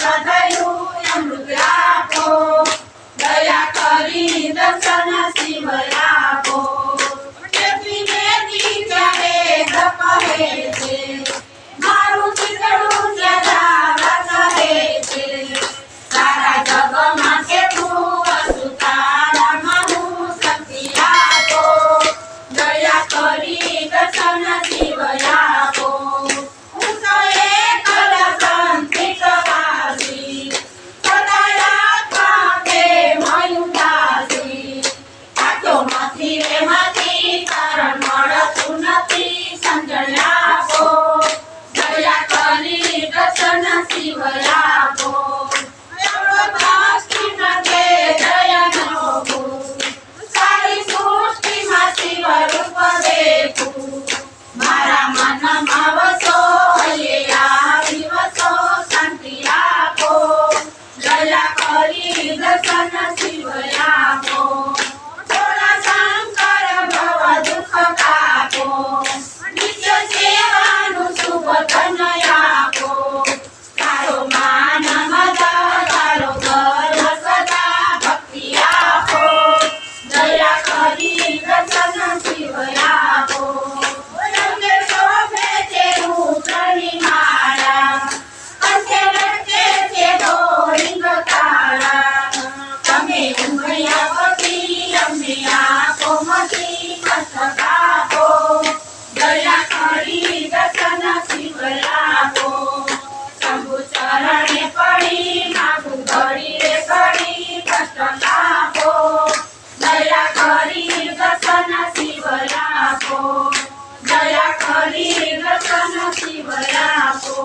સદયું અમૃત આપો, દયા કરી દર્શન શિવ આપો. દેવી દેવી ત્યારે કહે છે, મારું ચિતડું ત્યાં કહે છે. સારા જગમાં કેટલું વસ્તુ તારામાં હું શક્તિ આપો, દયા કરી દર્શન શિવ આપો. હું તો એકલ સંતિક વાસી, સદાયા કે મયુદાસી. સાચોમાંથી રેમાંથી કારણ મળતું નથી, સમજણ આપો, દયા કરી દર્શન શિવ આપો. મારા મનમાં વસો હૈયે વસો, શાંતિ આપો, દયા કરી દર્શન શિવ આપો. થોડા શંકર ભવ દુઃખ કાપો, નિત્ય સેવાનું શુભ ધન આપો. તારો માન મદ તારો ગર્વ સદા ભક્તિ આપો, દયા કરી દર્શન શિવ આપો. રંગે શોભે છે રૂપની માળા, અંતે લટકે છે દોરિંગ તારા. તમે ઉમૈયા પતિ અમને આપો મતી મસ્તક આપો, દયા કરી દર્શન શિવ આપો. શંભુ ચરણે પડી માગું ઘડી રે ઘડી કષ્ટ આપો, દયા કરી દર્શન શિવ આપો, દયા કરી દર્શન શિવ આપો.